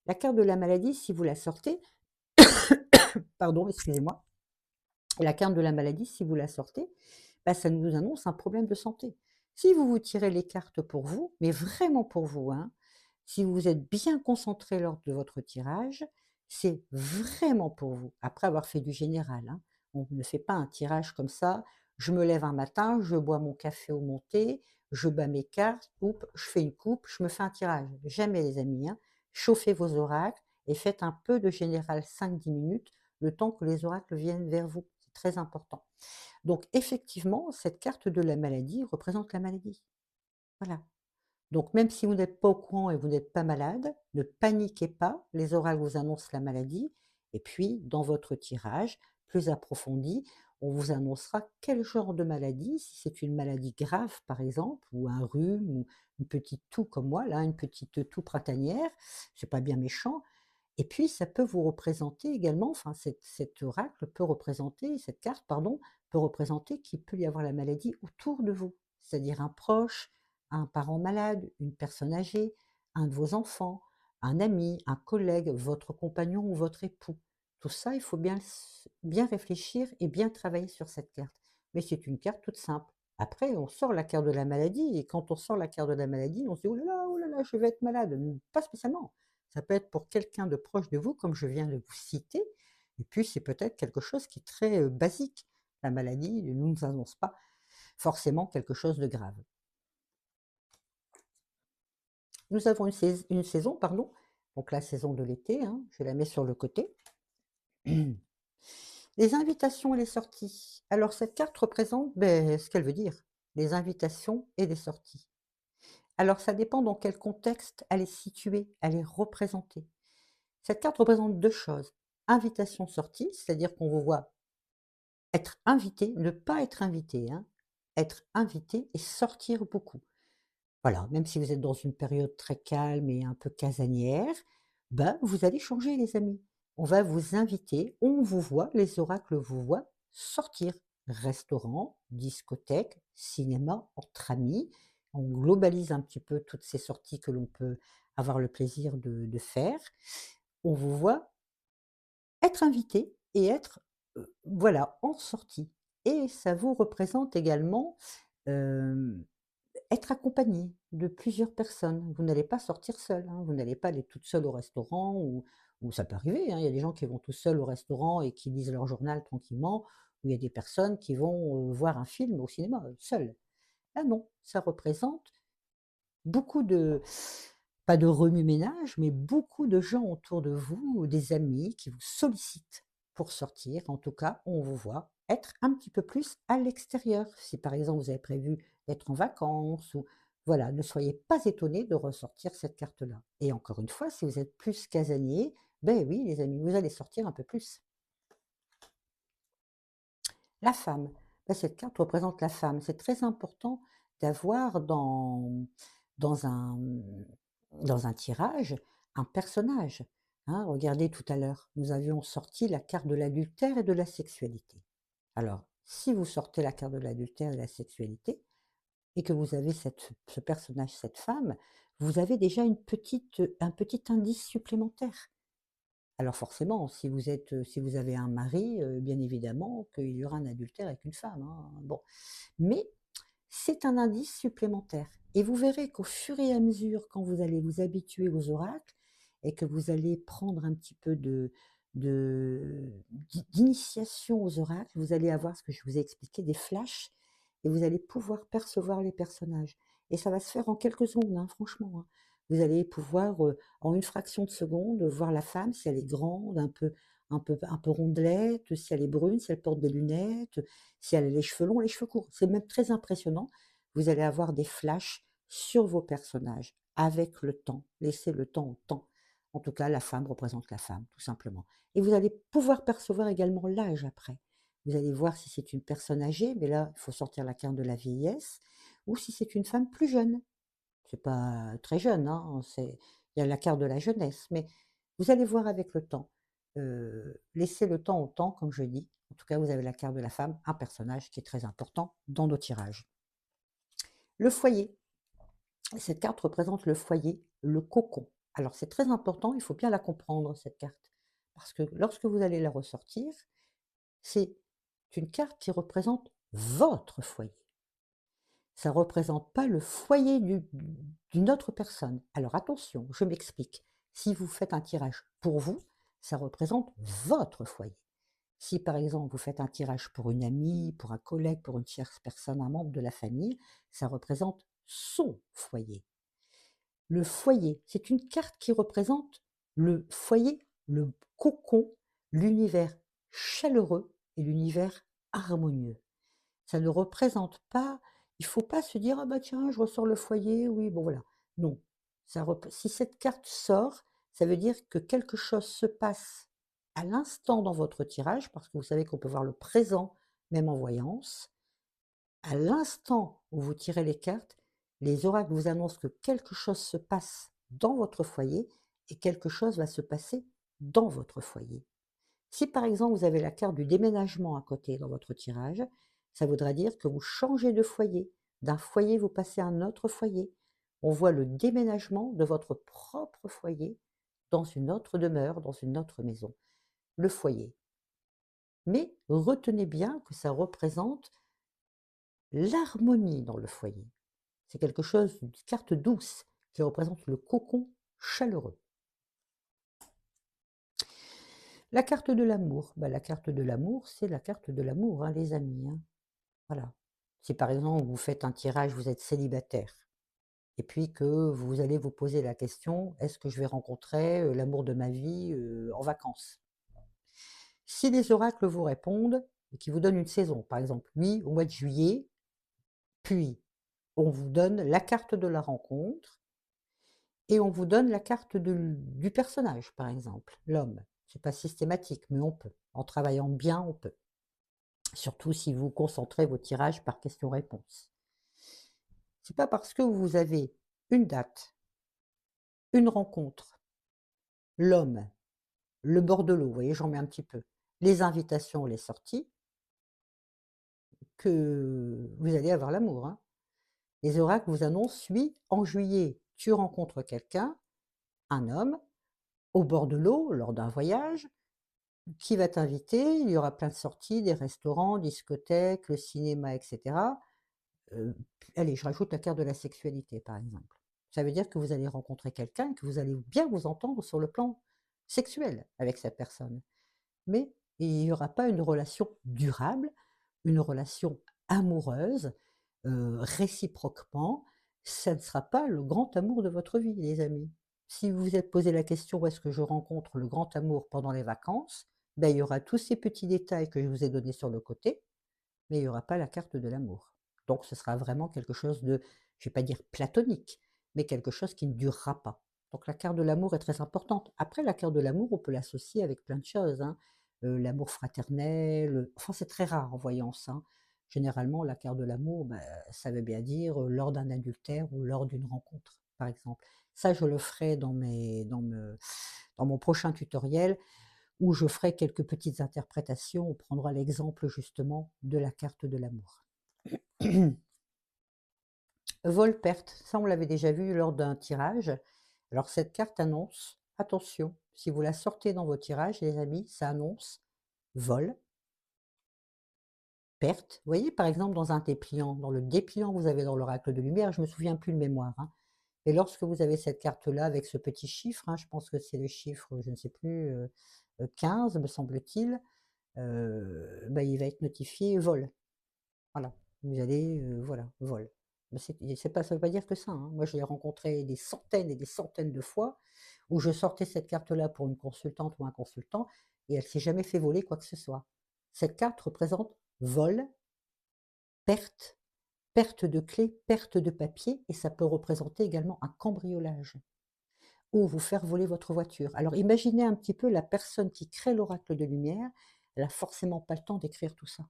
La carte de la maladie, si vous la sortez, pardon, excusez-moi, la carte de la maladie, si vous la sortez, bah, ça nous annonce un problème de santé. Si vous vous tirez les cartes pour vous, mais vraiment pour vous, hein, si vous êtes bien concentré lors de votre tirage, c'est vraiment pour vous. Après avoir fait du général, hein, on ne fait pas un tirage comme ça. Je me lève un matin, je bois mon café au mon thé, je bats mes cartes, je fais une coupe, je me fais un tirage. Jamais les amis, hein. Chauffez vos oracles et faites un peu de général 5-10 minutes, le temps que les oracles viennent vers vous. C'est très important. Donc effectivement, cette carte de la maladie représente la maladie. Voilà. Donc même si vous n'êtes pas au courant et vous n'êtes pas malade, ne paniquez pas, les oracles vous annoncent la maladie. Et puis, dans votre tirage plus approfondi, on vous annoncera quel genre de maladie, si c'est une maladie grave par exemple, ou un rhume, ou une petite toux comme moi, là, une petite toux printanière, c'est pas bien méchant. Et puis, ça peut vous représenter également, enfin, cet oracle peut représenter, cette carte, pardon, peut représenter qu'il peut y avoir la maladie autour de vous, c'est-à-dire un proche, un parent malade, une personne âgée, un de vos enfants, un ami, un collègue, votre compagnon ou votre époux. Tout ça, il faut bien réfléchir et bien travailler sur cette carte. Mais c'est une carte toute simple. Après, on sort la carte de la maladie, et quand on sort la carte de la maladie, on se dit oh là là, je vais être malade. Pas spécialement. Ça peut être pour quelqu'un de proche de vous, comme je viens de vous citer, et puis c'est peut-être quelque chose qui est très basique. La maladie ne nous annonce pas forcément quelque chose de grave. Nous avons une saison, pardon, donc la saison de l'été, hein, je la mets sur le côté. Les invitations et les sorties. Alors cette carte représente ce qu'elle veut dire, les invitations et les sorties. Alors ça dépend dans quel contexte elle est située, elle est représentée. Cette carte représente deux choses. Invitation-sortie, c'est-à-dire qu'on vous voit être invité, ne pas être invité, hein, être invité et sortir beaucoup. Voilà, même si vous êtes dans une période très calme et un peu casanière, ben, vous allez changer les amis. On va vous inviter, on vous voit, les oracles vous voient sortir, restaurant, discothèque, cinéma, entre amis. On globalise un petit peu toutes ces sorties que l'on peut avoir le plaisir de faire. On vous voit être invité et être, voilà, en sortie et ça vous représente également, hem, être accompagné de plusieurs personnes. Vous n'allez pas sortir seule, hein, vous n'allez pas aller toute seule au restaurant ou ça peut arriver, hein, il y a des gens qui vont tout seuls au restaurant et qui lisent leur journal tranquillement, ou il y a des personnes qui vont, voir un film au cinéma, seules. Là non, ça représente beaucoup de pas de remue-ménage, mais beaucoup de gens autour de vous, des amis qui vous sollicitent pour sortir. En tout cas, on vous voit être un petit peu plus à l'extérieur. Si par exemple vous avez prévu d'être en vacances ou voilà, ne soyez pas étonnés de ressortir cette carte-là. Et encore une fois, si vous êtes plus casanier, ben oui les amis, vous allez sortir un peu plus. La femme, bah, cette carte représente la femme. C'est très important d'avoir dans un, dans un tirage un personnage. Hein. Regardez tout à l'heure, nous avions sorti la carte de l'adultère et de la sexualité. Alors, si vous sortez la carte de l'adultère et de la sexualité, et que vous avez ce personnage, cette femme, vous avez déjà un petit indice supplémentaire. Alors forcément, si vous avez un mari, bien évidemment qu'il y aura un adultère avec une femme, hein, bon. Mais c'est un indice supplémentaire et vous verrez qu'au fur et à mesure, quand vous allez vous habituer aux oracles et que vous allez prendre un petit peu d'initiation aux oracles, vous allez avoir ce que je vous ai expliqué, des flashs et vous allez pouvoir percevoir les personnages et ça va se faire en quelques secondes, hein, franchement, hein. Vous allez pouvoir, en une fraction de seconde, voir la femme, si elle est grande, un peu rondelette, si elle est brune, si elle porte des lunettes, si elle a les cheveux longs, les cheveux courts. C'est même très impressionnant. Vous allez avoir des flashs sur vos personnages avec le temps. Laissez le temps au temps. En tout cas, la femme représente la femme, tout simplement. Et vous allez pouvoir percevoir également l'âge après. Vous allez voir si c'est une personne âgée, mais là, il faut sortir la carte de la vieillesse, ou si c'est une femme plus jeune. C'est pas très jeune, hein, il y a la carte de la jeunesse, mais vous allez voir avec le temps. Laissez le temps au temps, comme je dis. En tout cas, vous avez la carte de la femme, un personnage qui est très important dans nos tirages. Le foyer. Cette carte représente le foyer, le cocon. Alors c'est très important, il faut bien la comprendre, cette carte. Parce que lorsque vous allez la ressortir, c'est une carte qui représente votre foyer. Ça ne représente pas le foyer d'une autre personne. Alors attention, je m'explique. Si vous faites un tirage pour vous, ça représente votre foyer. Si par exemple vous faites un tirage pour une amie, pour un collègue, pour une tierce personne, un membre de la famille, ça représente son foyer. Le foyer, c'est une carte qui représente le foyer, le cocon, l'univers chaleureux et l'univers harmonieux. Ça ne représente pas, il faut pas se dire: «Ah bah tiens, je ressors le foyer, oui, bon voilà». Non, si cette carte sort, ça veut dire que quelque chose se passe à l'instant dans votre tirage, parce que vous savez qu'on peut voir le présent, même en voyance. À l'instant où vous tirez les cartes, les oracles vous annoncent que quelque chose se passe dans votre foyer et quelque chose va se passer dans votre foyer. Si par exemple vous avez la carte du déménagement à côté dans votre tirage, ça voudra dire que vous changez de foyer. D'un foyer, vous passez à un autre foyer. On voit le déménagement de votre propre foyer dans une autre demeure, dans une autre maison. Le foyer. Mais retenez bien que ça représente l'harmonie dans le foyer. C'est quelque chose, une carte douce qui représente le cocon chaleureux. La carte de l'amour, bah, la carte de l'amour, c'est la carte de l'amour, hein, les amis, hein. Voilà. Si par exemple vous faites un tirage, vous êtes célibataire, et puis que vous allez vous poser la question: «Est-ce que je vais rencontrer, l'amour de ma vie, en vacances?» Si les oracles vous répondent et qu'ils vous donnent une saison, par exemple, oui, au mois de juillet, puis on vous donne la carte de la rencontre et on vous donne la carte du personnage, par exemple, l'homme. C'est pas systématique, mais on peut. En travaillant bien, on peut. Surtout si vous concentrez vos tirages par question-réponse. C'est pas parce que vous avez une date, une rencontre, l'homme, le bord de l'eau, vous voyez, j'en mets un petit peu, les invitations, les sorties, que vous allez avoir l'amour, hein. Les oracles vous annoncent, oui, en juillet, tu rencontres quelqu'un, un homme, au bord de l'eau, lors d'un voyage, qui va t'inviter. Il y aura plein de sorties, des restaurants, discothèques, le cinéma, etc. Allez, je rajoute la carte de la sexualité, par exemple. Ça veut dire que vous allez rencontrer quelqu'un, que vous allez bien vous entendre sur le plan sexuel avec cette personne. Mais il n'y aura pas une relation durable, une relation amoureuse, réciproquement. Ça ne sera pas le grand amour de votre vie, les amis. Si vous vous êtes posé la question: «Où est-ce que je rencontre le grand amour pendant les vacances?», ben, il y aura tous ces petits détails que je vous ai donnés sur le côté, mais il y aura pas la carte de l'amour. Donc ce sera vraiment quelque chose de, je vais pas dire platonique, mais quelque chose qui ne durera pas. Donc la carte de l'amour est très importante. Après, la carte de l'amour, on peut l'associer avec plein de choses, hein. L'amour fraternel, enfin c'est très rare en voyance, hein. Généralement, la carte de l'amour, bah, ça veut bien dire, lors d'un adultère ou lors d'une rencontre, par exemple. Ça, je le ferai dans mon prochain tutoriel où je ferai quelques petites interprétations. On prendra l'exemple justement de la carte de l'amour. Vol-perte, ça on l'avait déjà vu lors d'un tirage. Alors cette carte annonce, attention, si vous la sortez dans vos tirages, les amis, ça annonce vol, perte. Vous voyez par exemple dans un dépliant, dans le dépliant que vous avez dans l'oracle de lumière, je me souviens plus de mémoire, hein. Et lorsque vous avez cette carte-là avec ce petit chiffre, hein, je pense que c'est le chiffre, je ne sais plus, 15 me semble-t-il, bah, il va être notifié vol. Voilà, vous allez, voilà, vol. Mais c'est pas, ça veut pas dire que ça, hein. Moi, je l'ai rencontré des centaines et des centaines de fois où je sortais cette carte-là pour une consultante ou un consultant et elle s'est jamais fait voler quoi que ce soit. Cette carte représente vol, perte, perte de clés, perte de papier et ça peut représenter également un cambriolage ou vous faire voler votre voiture. Alors imaginez un petit peu la personne qui crée l'oracle de lumière, elle a forcément pas le temps d'écrire tout ça.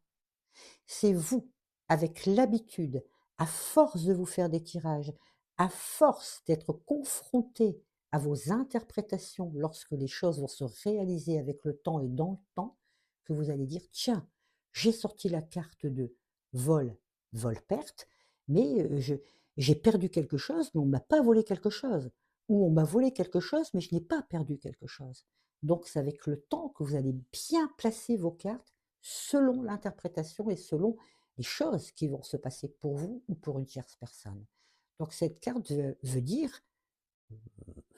C'est vous, avec l'habitude, à force de vous faire des tirages, à force d'être confronté à vos interprétations lorsque les choses vont se réaliser avec le temps et dans le temps, que vous allez dire: «Tiens, j'ai sorti la carte de vol, vol-perte, mais j'ai perdu quelque chose, mais on ne m'a pas volé quelque chose. Ou on m'a volé quelque chose, mais je n'ai pas perdu quelque chose». Donc c'est avec le temps que vous allez bien placer vos cartes selon l'interprétation et selon les choses qui vont se passer pour vous ou pour une tierce personne. Donc cette carte veut dire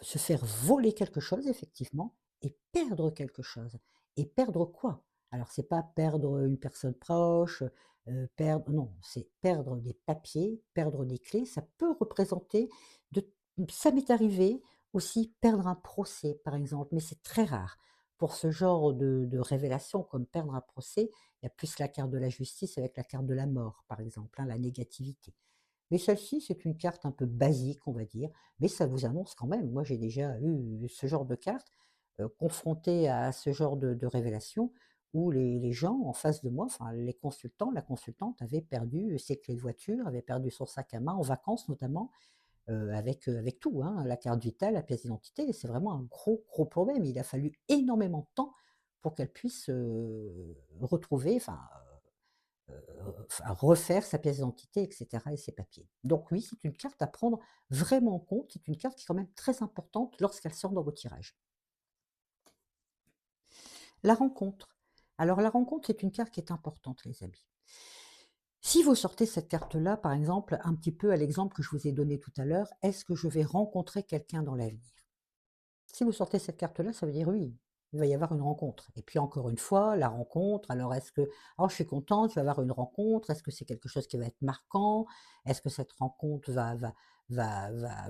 se faire voler quelque chose effectivement et perdre quelque chose. Et perdre quoi? Alors c'est pas perdre une personne proche, perdre non, c'est perdre des papiers, perdre des clés. Ça peut représenter de ça m'est arrivé aussi perdre un procès par exemple, mais c'est très rare. Pour ce genre de révélation comme perdre un procès, il y a plus la carte de la justice avec la carte de la mort par exemple, hein, la négativité. Mais celle-ci, c'est une carte un peu basique, on va dire, mais ça vous annonce quand même. Moi, j'ai déjà eu ce genre de carte, confrontée à ce genre de révélation où les gens en face de moi, enfin les consultants, la consultante avait perdu ses clés de voiture, avait perdu son sac à main, en vacances notamment, avec tout, hein, la carte vitale, la pièce d'identité. C'est vraiment un gros, gros problème. Il a fallu énormément de temps pour qu'elle puisse, retrouver, enfin refaire sa pièce d'identité et cetera et ses papiers. Donc oui, c'est une carte à prendre vraiment en compte, c'est une carte qui est quand même très importante lorsqu'elle sort dans vos tirages. La rencontre. Alors la rencontre, c'est une carte qui est importante, les amis. Si vous sortez cette carte-là, par exemple, un petit peu à l'exemple que je vous ai donné tout à l'heure, est-ce que je vais rencontrer quelqu'un dans l'avenir? Si vous sortez cette carte-là, ça veut dire oui, il va y avoir une rencontre. Et puis encore une fois, la rencontre, alors est-ce que, oh, je suis contente, je vais avoir une rencontre, est-ce que c'est quelque chose qui va être marquant? Est-ce que cette rencontre va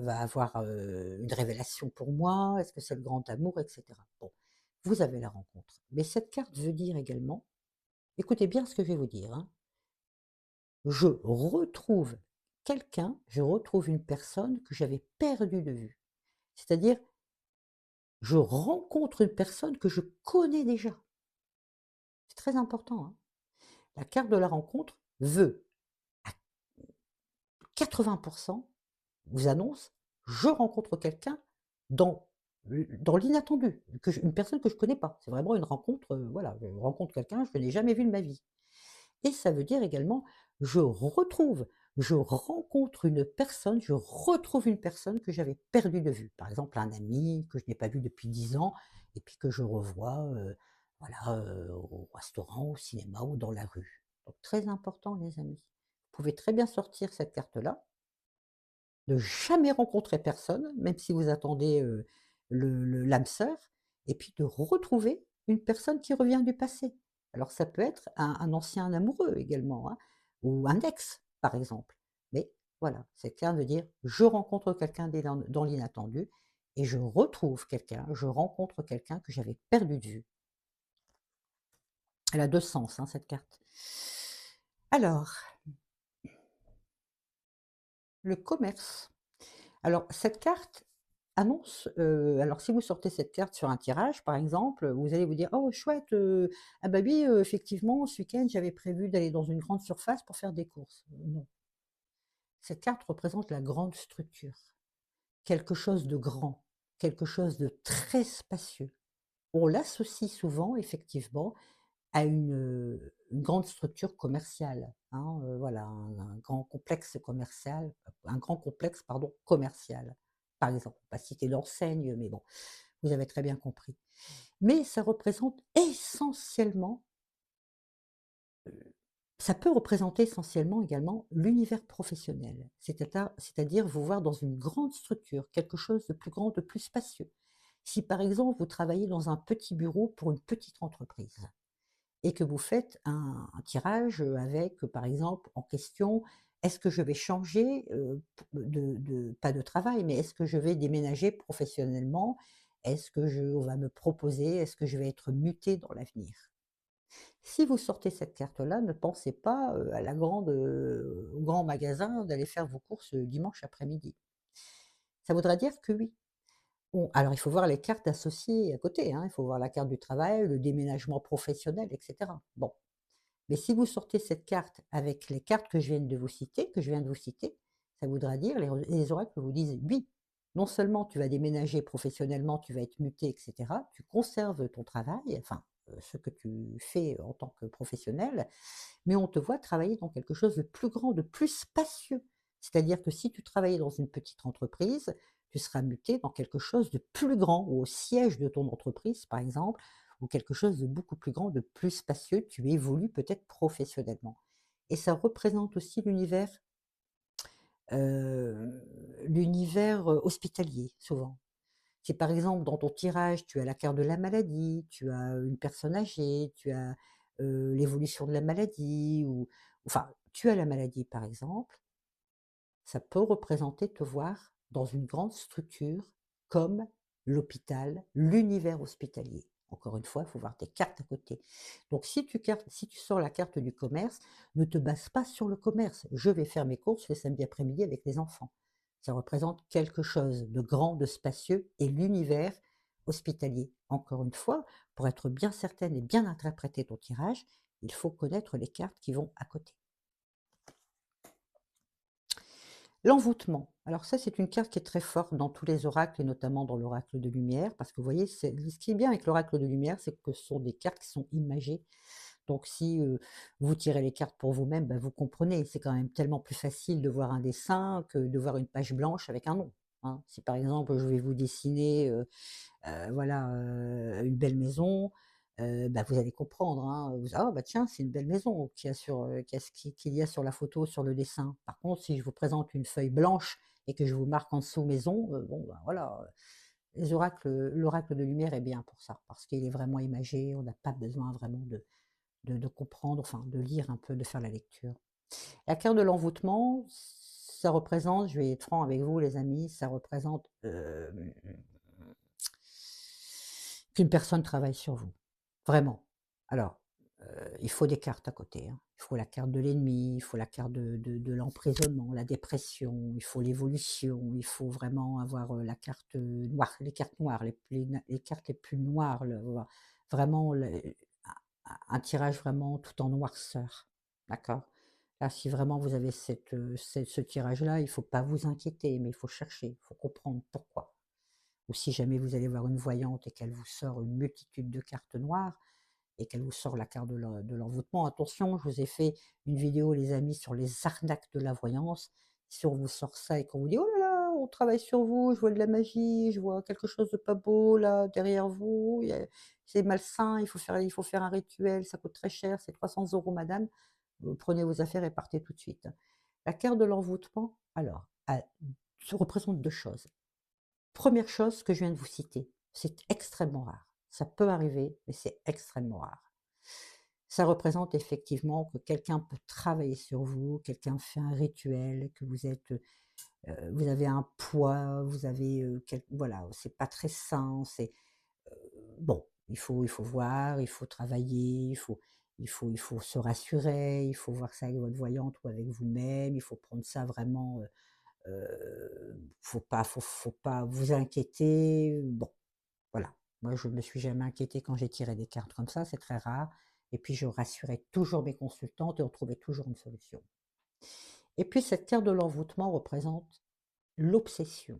avoir une révélation pour moi? Est-ce que c'est le grand amour, etc. Bon, vous avez la rencontre. Mais cette carte veut dire également, écoutez bien ce que je vais vous dire, hein, je retrouve quelqu'un, je retrouve une personne que j'avais perdue de vue. C'est-à-dire, je rencontre une personne que je connais déjà. C'est très important, hein. La carte de la rencontre veut, à 80 vous annonce: «Je rencontre quelqu'un dans dans l'inattendu, une personne que je connais pas». C'est vraiment une rencontre, voilà, je rencontre quelqu'un, je ne l'ai jamais vu de ma vie Et ça veut dire également, je retrouve, je rencontre une personne, je retrouve une personne que j'avais perdue de vue. Par exemple, un ami que je n'ai pas vu depuis 10 ans et puis que je revois, voilà, au restaurant, au cinéma ou dans la rue. Donc très important les amis. Vous pouvez très bien sortir cette carte-là, de jamais rencontrer personne, même si vous attendez, l'âme sœur, et puis de retrouver une personne qui revient du passé. Alors ça peut être un ancien amoureux également, hein, ou un ex, par exemple. Mais voilà, c'est clair de dire: «Je rencontre quelqu'un dans l'inattendu et je retrouve quelqu'un, je rencontre quelqu'un que j'avais perdu de vue». Elle a 2 sens, hein, cette carte. Alors, le commerce. Alors cette carte annonce, alors si vous sortez cette carte sur un tirage par exemple, vous allez vous dire: «Oh chouette, ah bah oui, effectivement ce week-end j'avais prévu d'aller dans une grande surface pour faire des courses». Non, cette carte représente la grande structure, quelque chose de grand, quelque chose de très spacieux. On l'associe souvent effectivement à une grande structure commerciale, hein, voilà, un grand complexe commercial, un grand complexe, pardon, commercial, par exemple. On va pas citer l'enseigne, mais bon, vous avez très bien compris. Mais ça représente essentiellement, ça peut représenter essentiellement également l'univers professionnel, c'est-à-dire vous voir dans une grande structure, quelque chose de plus grand, de plus spacieux. Si par exemple vous travaillez dans un petit bureau pour une petite entreprise, et que vous faites un tirage, avec, par exemple, en question: «Est-ce que je vais changer, p de pas de travail, mais est-ce que je vais déménager professionnellement? Est-ce que je on va me proposer, est-ce que je vais être muté dans l'avenir?» Si vous sortez cette carte-là, ne pensez pas, à la grande, au grand magasin d'aller faire vos courses, dimanche après-midi. Ça voudra dire que oui, alors il faut voir les cartes associées à côté, hein, il faut voir la carte du travail, le déménagement professionnel et cetera. Bon. Mais si vous sortez cette carte avec les cartes que je viens de vous citer, ça voudra dire, les oracles vous disent: «Oui, non seulement tu vas déménager professionnellement, tu vas être muté et cetera, tu conserves ton travail, enfin, ce que tu fais en tant que professionnel, mais on te voit travailler dans quelque chose de plus grand, de plus spacieux». C'est-à-dire que si tu travaillais dans une petite entreprise, tu seras muté dans quelque chose de plus grand ou au siège de ton entreprise, par exemple, ou quelque chose de beaucoup plus grand, de plus spacieux, tu évolues peut-être professionnellement. Et ça représente aussi hospitalier, souvent. Si par exemple dans ton tirage, tu as la carte de la maladie, tu as une personne âgée, tu as, l'évolution de la maladie ou enfin, tu as la maladie par exemple, ça peut représenter te voir dans une grande structure comme l'hôpital, l'univers hospitalier. Encore une fois, il faut voir tes cartes à côté. Donc si tu sors la carte du commerce, ne te base pas sur le commerce. Je vais faire mes courses le samedi après-midi avec les enfants. Ça représente quelque chose de grand, de spacieux et l'univers hospitalier. Encore une fois, pour être bien certaine et bien interpréter ton tirage, il faut connaître les cartes qui vont à côté. L'envoûtement. Alors ça, c'est une carte qui est très forte dans tous les oracles et notamment dans l'oracle de lumière, parce que vous voyez, ce qui est bien avec l'oracle de lumière, c'est que ce sont des cartes qui sont imagées. Donc si, vous tirez les cartes pour vous-même, bah, vous comprenez, c'est quand même tellement plus facile de voir un dessin que de voir une page blanche avec un nom, hein. Si par exemple, je vais vous dessiner, voilà, une belle maison, bah, vous allez comprendre, hein, «Ah bah tiens, c'est une belle maison qu'il y a sur la photo, sur le dessin». Par contre, si je vous présente une feuille blanche et que je vous marque en dessous maison, bon, bah, voilà, l'oracle de lumière est bien pour ça, parce qu'il est vraiment imagé, on n'a pas besoin vraiment de comprendre, enfin de lire un peu, de faire la lecture. La carte de l'envoûtement, ça représente, je vais être franc avec vous les amis, ça représente, qu'une personne travaille sur vous, vraiment. Alors, il faut des cartes à côté, hein. Il faut la carte de l'ennemi, il faut la carte de l'emprisonnement, la dépression, il faut l'évolution, il faut vraiment avoir, la carte, noire, les cartes noires, les cartes les plus noires, vraiment un tirage vraiment tout en noirceur, d'accord? Là, si vraiment vous avez ce tirage-là, il ne faut pas vous inquiéter, mais il faut chercher, il faut comprendre pourquoi. Ou si jamais vous allez voir une voyante et qu'elle vous sort une multitude de cartes noires, et qu'elle vous sort la carte de l'envoûtement. Attention, je vous ai fait une vidéo, les amis, sur les arnaques de la voyance. Si on vous sort ça et qu'on vous dit: «Oh là là, on travaille sur vous, je vois de la magie, je vois quelque chose de pas beau là, derrière vous, c'est malsain, il faut faire un rituel, ça coûte très cher, c'est 300 € madame», prenez vos affaires et partez tout de suite. La carte de l'envoûtement, alors, se représente 2 choses. Première chose que je viens de vous citer, c'est extrêmement rare. Ça peut arriver, mais c'est extrêmement rare. Ça représente effectivement que quelqu'un peut travailler sur vous, quelqu'un fait un rituel, que vous avez un poids, vous avez, voilà, c'est pas très sain, heu, bon, il faut voir, il faut travailler, il faut se rassurer, il faut voir ça avec votre voyante ou avec vous-même, il faut prendre ça vraiment, faut pas vous inquiéter, bon, voilà. Moi, je me suis jamais inquiétée quand j'ai tiré des cartes comme ça, c'est très rare et puis je rassurais toujours mes consultantes et on trouvait toujours une solution. Et puis cette carte de l'envoûtement représente l'obsession.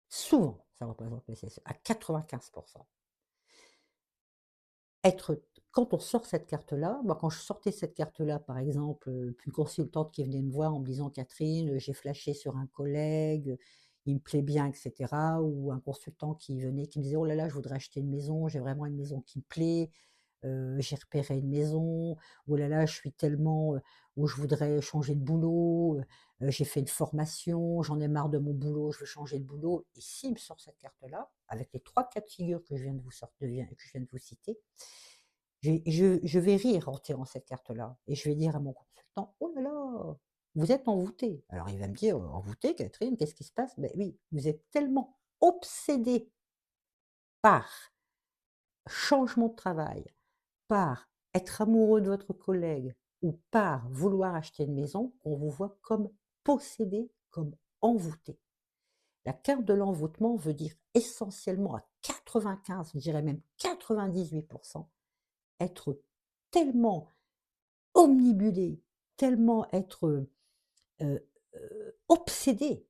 Souvent, ça représente l'obsession, à 95. Être Quand on sort cette carte-là, moi quand je sortais cette carte-là, par exemple, une consultante qui venait me voir en me disant: «Catherine, j'ai flashé sur un collègue, il me plaît bien» et cetera, ou un consultant qui venait, qui me disait: «Oh là là, je voudrais acheter une maison, j'ai vraiment une maison qui me plaît, j'ai repéré une maison, oh là là, je suis tellement, ou je voudrais changer de boulot, j'ai fait une formation, j'en ai marre de mon boulot, je veux changer de boulot». Et s'il me sort cette carte-là, avec les 3 cas de figure que je viens de vous que je viens de vous citer, je vais rire en tirant cette carte-là et je vais dire à mon consultant: «Oh là là, vous êtes envoûtée». Alors il va me dire: «Envoûtée, Catherine, qu'est-ce qui se passe?» Ben oui, vous êtes tellement obsédée par changement de travail, par être amoureux de votre collègue ou par vouloir acheter une maison qu'on vous voit comme possédé, comme envoûté. La carte de l'envoûtement veut dire essentiellement à 95, je dirais même 98, être tellement omnibulé, tellement être, obsédé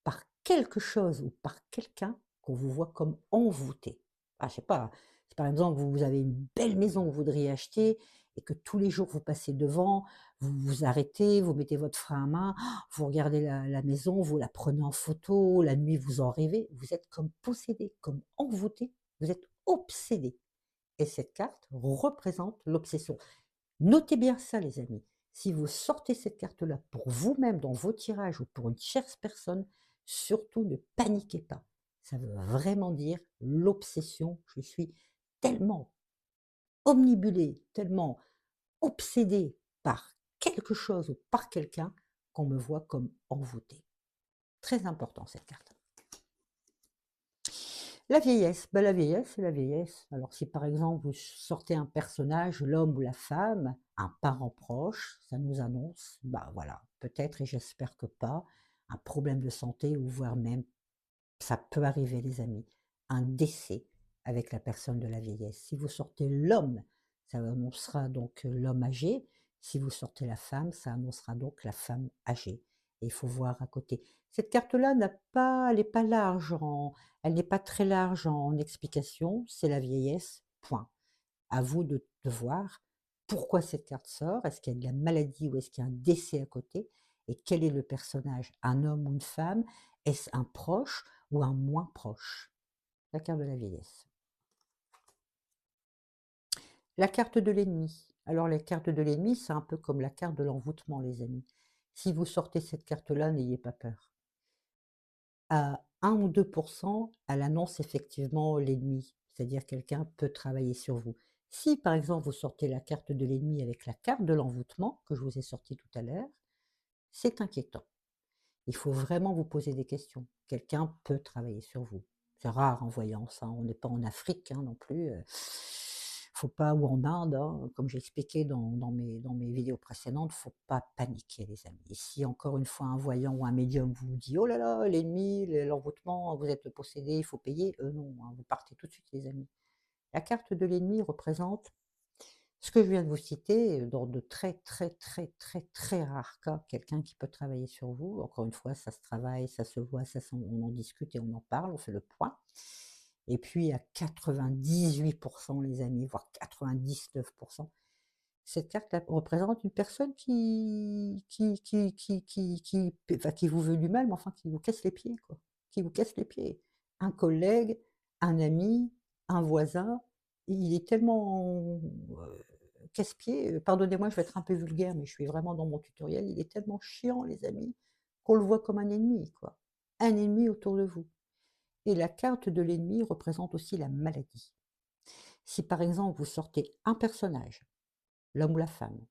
par quelque chose ou par quelqu'un qu'on vous voit comme envoûté. Ah, je sais pas, si par exemple vous avez une belle maison que vous voudriez acheter et que tous les jours vous passez devant, vous vous arrêtez, vous mettez votre frein à main, vous regardez la maison, vous la prenez en photo, la nuit vous en rêvez, vous êtes comme possédé, comme envoûté, vous êtes obsédé. Et cette carte représente l'obsession. Notez bien ça, les amis. Si vous sortez cette carte-là pour vous-même dans vos tirages ou pour une tierce personne, surtout ne paniquez pas. Ça veut vraiment dire l'obsession. Je suis tellement omnibulé, tellement obsédé par quelque chose ou par quelqu'un qu'on me voit comme envoûté. Très important cette carte. La vieillesse, la vieillesse, c'est la vieillesse. Alors si par exemple vous sortez un personnage, l'homme ou la femme, un parent proche, ça nous annonce, bah voilà, peut-être et j'espère que pas, un problème de santé ou voire même, ça peut arriver les amis, un décès avec la personne de la vieillesse. Si vous sortez l'homme, ça annoncera donc l'homme âgé. Si vous sortez la femme, ça annoncera donc la femme âgée. Et il faut voir à côté. Cette carte-là elle n'est pas large, elle n'est pas très large en explication. C'est la vieillesse. Point. À vous de voir pourquoi cette carte sort. Est-ce qu'il y a de la maladie ou est-ce qu'il y a un décès à côté? Et quel est le personnage? Un homme ou une femme? Est-ce un proche ou un moins proche? La carte de la vieillesse. La carte de l'ennemi. Alors les cartes de l'ennemi, c'est un peu comme la carte de l'envoûtement, les amis. Si vous sortez cette carte-là, n'ayez pas peur. À 1 ou 2 elle annonce effectivement l'ennemi, c'est-à-dire quelqu'un peut travailler sur vous. Si par exemple vous sortez la carte de l'ennemi avec la carte de l'envoûtement que je vous ai sortie tout à l'heure, c'est inquiétant. Il faut vraiment vous poser des questions. Quelqu'un peut travailler sur vous. C'est rare en voyance, hein, on n'est pas en Afrique non plus. Faut pas, ou en Inde, hein, comme j'ai expliqué dans mes vidéos précédentes, faut pas paniquer les amis. Et si encore une fois un voyant ou un médium vous dit: «Oh là là, l'ennemi, l'envoûtement, vous êtes possédé, il faut payer», non, hein, vous partez tout de suite les amis. La carte de l'ennemi représente ce que je viens de vous citer, dans de très, très, très, très, très rares cas, quelqu'un qui peut travailler sur vous. Encore une fois, ça se travaille, ça se voit, on en discute et on en parle, on fait le point. Et puis à 98 les amis, voire 99, cette carte-là représente une personne enfin, qui vous veut du mal, mais enfin qui vous casse les pieds, quoi, qui vous casse les pieds. Un collègue, un ami, un voisin, il est tellement, casse-pied, pardonnez-moi, je vais être un peu vulgaire, mais je suis vraiment dans mon tutoriel, il est tellement chiant, les amis, qu'on le voit comme un ennemi, quoi. Un ennemi autour de vous. Et la carte de l'ennemi représente aussi la maladie. Si par exemple vous sortez un personnage, l'homme ou la femme,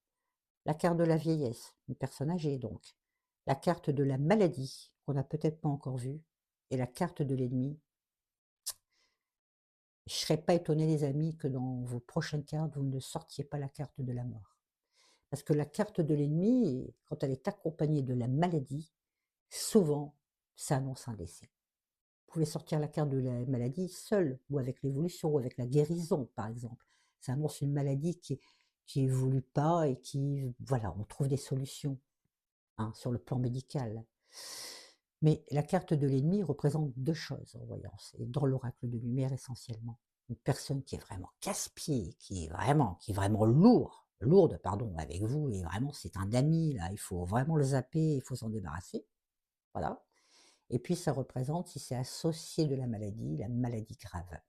la carte de la vieillesse, une personne âgée donc, la carte de la maladie, qu'on n'a peut-être pas encore vue, et la carte de l'ennemi, je ne serais pas étonné les amis que dans vos prochaines cartes, vous ne sortiez pas la carte de la mort. Parce que la carte de l'ennemi, quand elle est accompagnée de la maladie, souvent, ça annonce un décès. Vous pouvez sortir la carte de la maladie seule, ou avec l'évolution, ou avec la guérison, par exemple. Ça annonce une maladie qui évolue pas et qui, voilà, on trouve des solutions, hein, sur le plan médical. Mais la carte de l'ennemi représente deux choses en voyance, et dans l'oracle de lumière essentiellement. Une personne qui est vraiment casse-pied, qui est vraiment lourde, pardon, avec vous, et vraiment c'est un ami, là, il faut vraiment le zapper, il faut s'en débarrasser. Voilà. Et puis ça représente, si c'est associé de la maladie grave.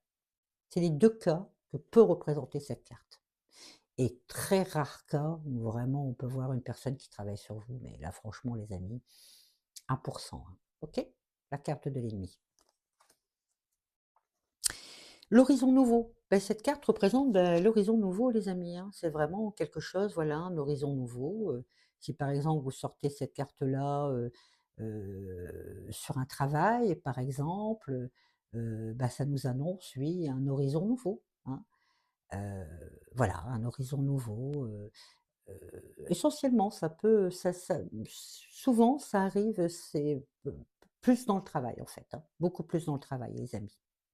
C'est les deux cas que peut représenter cette carte. Et très rare cas où vraiment on peut voir une personne qui travaille sur vous, mais là franchement les amis, 1%, hein. Ok? La carte de l'ennemi. L'horizon nouveau. Ben, cette carte représente l'horizon nouveau, les amis, hein. C'est vraiment quelque chose, voilà, un horizon nouveau. Si par exemple vous sortez cette carte-là sur un travail, par exemple, bah, ça nous annonce, oui, un horizon nouveau, hein. Voilà, un horizon nouveau. Essentiellement, souvent, ça arrive, c'est plus dans le travail, en fait, hein, beaucoup plus dans le travail, les amis.